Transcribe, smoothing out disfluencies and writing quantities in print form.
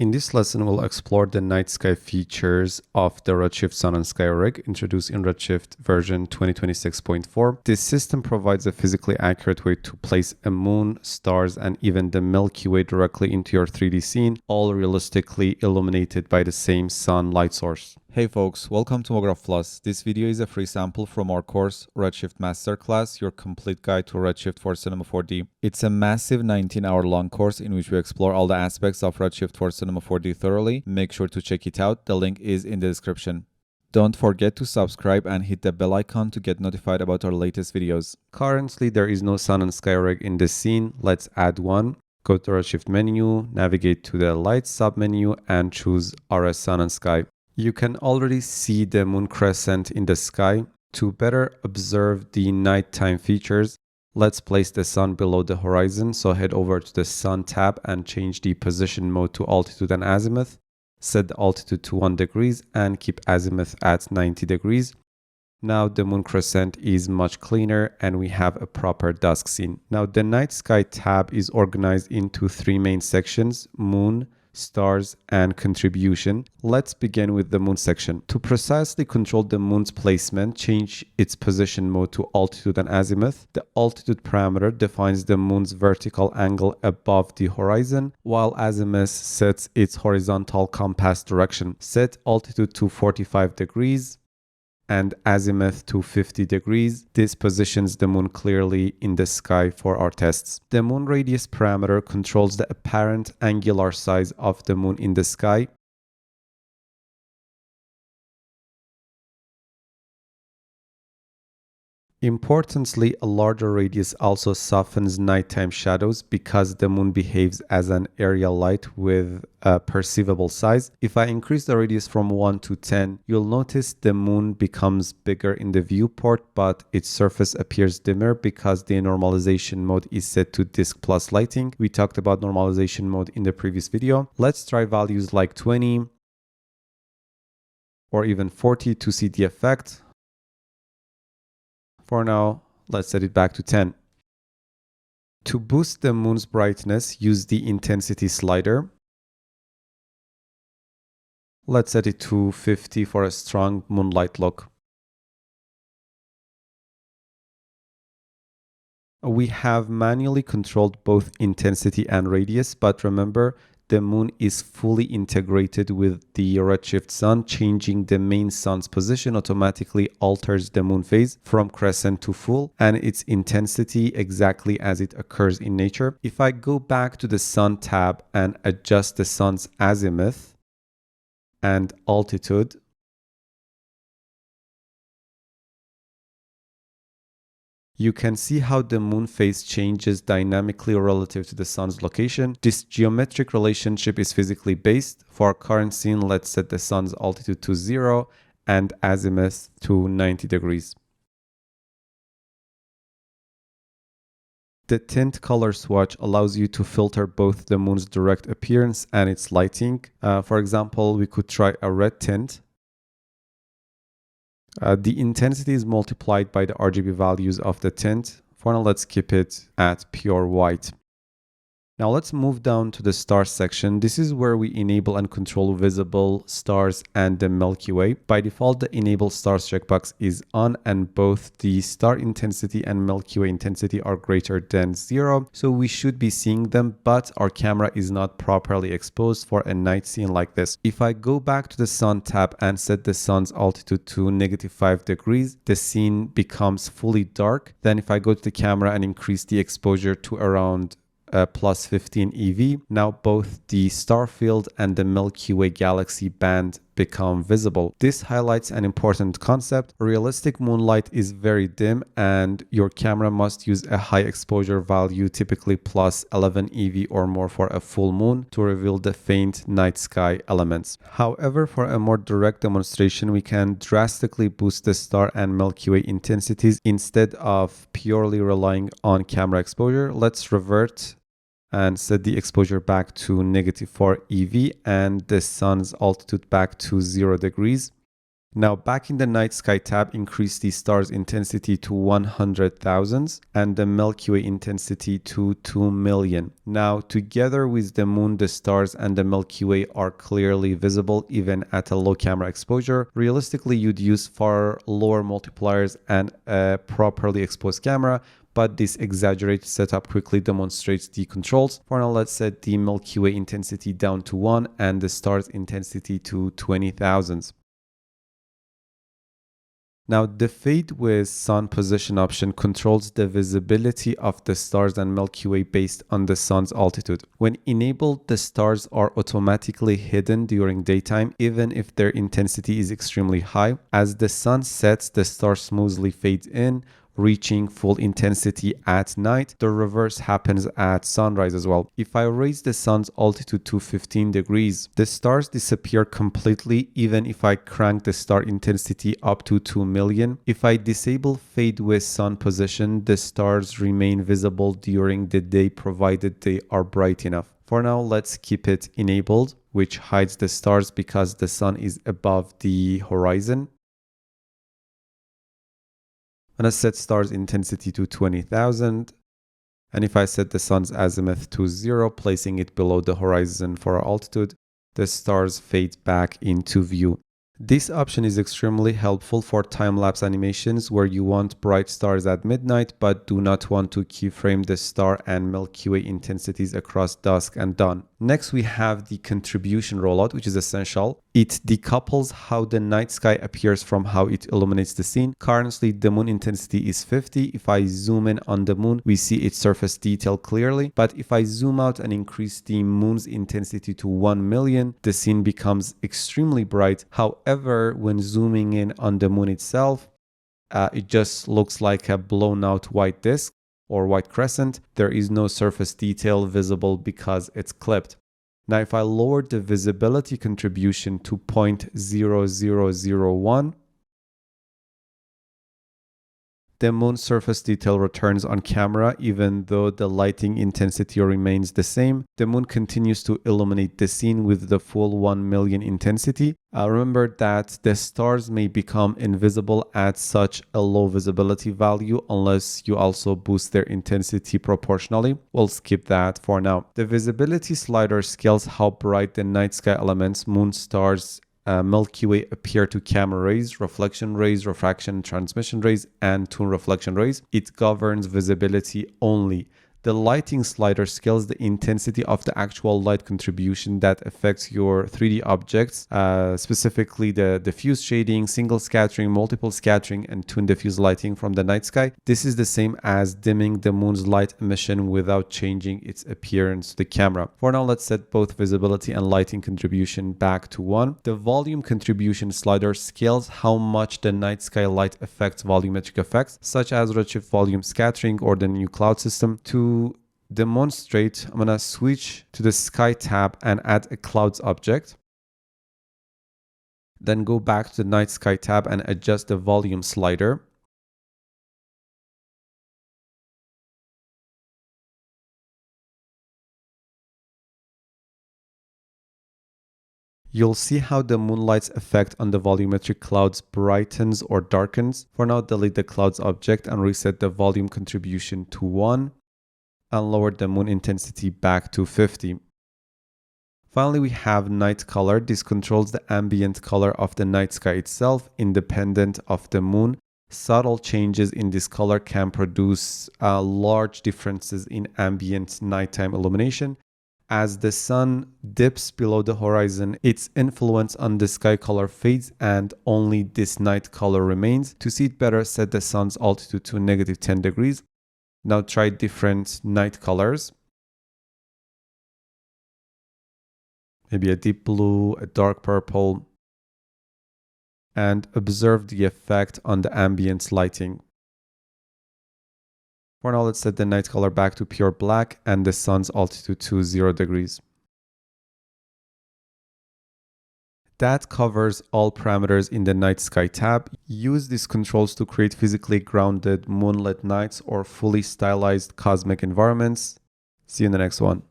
In this lesson, we'll explore the night sky features of the Redshift Sun and Sky rig introduced in Redshift version 2026.4. This system provides a physically accurate way to place a moon, stars, and even the Milky Way directly into your 3D scene, all realistically illuminated by the same sun light source. Hey folks, welcome to Mograph Plus. This video is a free sample from our course Redshift Masterclass, your complete guide to Redshift for Cinema 4D. It's a massive 19-hour long course in which we explore all the aspects of Redshift for Cinema 4D thoroughly. Make sure to check it out. The link is in the description. Don't forget to subscribe and hit the bell icon to get notified about our latest videos. Currently, there is no sun and sky rig in this scene. Let's add one. Go to Redshift menu, navigate to the light submenu, and choose RS Sun and Sky. You can already see the moon crescent in the sky. To better observe the nighttime features, let's place the sun below the horizon. So head over to the sun tab and change the position mode to altitude and azimuth. Set the altitude to 1 degrees and keep azimuth at 90 degrees. Now the moon crescent is much cleaner and we have a proper dusk scene. Now the night sky tab is organized into 3 main sections: moon, stars, and contribution. Let's begin with the moon section. To precisely control the moon's placement, change its position mode to altitude and azimuth. The altitude parameter defines the moon's vertical angle above the horizon, while azimuth sets its horizontal compass direction. Set altitude to 45 degrees and azimuth to 50 degrees. This positions the moon clearly in the sky for our tests. The moon radius parameter controls the apparent angular size of the moon in the sky. Importantly, a larger radius also softens nighttime shadows because the moon behaves as an area light with a perceivable size. If I increase the radius from 1 to 10, you'll notice the moon becomes bigger in the viewport, but its surface appears dimmer because the normalization mode is set to disk plus lighting. We talked about normalization mode in the previous video. Let's try values like 20 or even 40 to see the effect. For now, let's set it back to 10. To boost the moon's brightness, use the intensity slider. Let's set it to 50 for a strong moonlight look. We have manually controlled both intensity and radius, but remember, the moon is fully integrated with the redshift sun. Changing the main sun's position automatically alters the moon phase from crescent to full and its intensity exactly as it occurs in nature. If I go back to the sun tab and adjust the sun's azimuth and altitude, you can see how the moon phase changes dynamically relative to the sun's location. This geometric relationship is physically based. For our current scene, let's set the sun's altitude to 0 and azimuth to 90 degrees. The tint color swatch allows you to filter both the moon's direct appearance and its lighting. For example, we could try a red tint. The intensity is multiplied by the RGB values of the tint. For now, let's keep it at pure white. Now let's move down to the stars section. This is where we enable and control visible stars and the Milky Way. By default, the enable stars checkbox is on and both the star intensity and Milky Way intensity are greater than 0. So we should be seeing them, but our camera is not properly exposed for a night scene like this. If I go back to the sun tab and set the sun's altitude to -5 degrees, the scene becomes fully dark. Then if I go to the camera and increase the exposure to around plus 15 EV, now both the star field and the Milky Way galaxy band become visible. This highlights an important concept. Realistic moonlight is very dim and your camera must use a high exposure value, typically plus 11 EV or more for a full moon, to reveal the faint night sky elements. However, for a more direct demonstration, we can drastically boost the star and Milky Way intensities instead of purely relying on camera exposure. Let's revert and set the exposure back to -4 EV and the sun's altitude back to 0 degrees. Now back in the night sky tab, increase the stars intensity to 100,000 and the Milky Way intensity to 2 million. Now together with the moon, the stars and the Milky Way are clearly visible even at a low camera exposure. Realistically, you'd use far lower multipliers and a properly exposed camera, but this exaggerated setup quickly demonstrates the controls. For now, let's set the Milky Way intensity down to 1 and the stars intensity to 20,000. Now, the fade with sun position option controls the visibility of the stars and Milky Way based on the sun's altitude. When enabled, the stars are automatically hidden during daytime, even if their intensity is extremely high. As the sun sets, the star smoothly fades in, reaching full intensity at night. The reverse happens at sunrise as well. If I raise the sun's altitude to 15 degrees, the stars disappear completely even if I crank the star intensity up to 2 million. If I disable fade with sun position, the stars remain visible during the day provided they are bright enough. For now, let's keep it enabled, which hides the stars because the sun is above the horizon. I'm going to set stars intensity to 20,000. And if I set the sun's azimuth to 0, placing it below the horizon for our altitude, the stars fade back into view. This option is extremely helpful for time-lapse animations where you want bright stars at midnight but do not want to keyframe the star and Milky Way intensities across dusk and dawn. Next, we have the contribution rollout, which is essential. It decouples how the night sky appears from how it illuminates the scene. Currently, the moon intensity is 50. If I zoom in on the moon, we see its surface detail clearly. But if I zoom out and increase the moon's intensity to 1 million, the scene becomes extremely bright. However, when zooming in on the moon itself, it just looks like a blown out white disk or white crescent. There is no surface detail visible because it's clipped. Now, if I lower the visibility contribution to 0.0001, the moon surface detail returns on camera even though the lighting intensity remains the same. The moon continues to illuminate the scene with the full 1 million intensity. Remember that the stars may become invisible at such a low visibility value unless you also boost their intensity proportionally. We'll skip that for now. The visibility slider scales how bright the night sky elements, moon, stars, Milky Way appear to camera rays, reflection rays, refraction transmission rays, and toon reflection rays. It governs visibility only. The lighting slider scales the intensity of the actual light contribution that affects your 3D objects, specifically the diffuse shading, single scattering, multiple scattering, and toon diffuse lighting from the night sky. This is the same as dimming the moon's light emission without changing its appearance to the camera. For now, let's set both visibility and lighting contribution back to 1. The volume contribution slider scales how much the night sky light affects volumetric effects, such as redshift volume scattering or the new cloud system. To demonstrate, I'm going to switch to the sky tab and add a clouds object. Then go back to the night sky tab and adjust the volume slider. You'll see how the moonlight's effect on the volumetric clouds brightens or darkens. For now, delete the clouds object and reset the volume contribution to 1. And lower the moon intensity back to 50. Finally, we have night color. This controls the ambient color of the night sky itself, independent of the moon. Subtle changes in this color can produce large differences in ambient nighttime illumination. As the sun dips below the horizon, its influence on the sky color fades and only this night color remains. To see it better, set the sun's altitude to -10 degrees. Now try different night colors. Maybe a deep blue, a dark purple, and observe the effect on the ambient lighting. For now, let's set the night color back to pure black and the sun's altitude to 0 degrees. That covers all parameters in the night sky tab. Use these controls to create physically grounded moonlit nights or fully stylized cosmic environments. See you in the next one.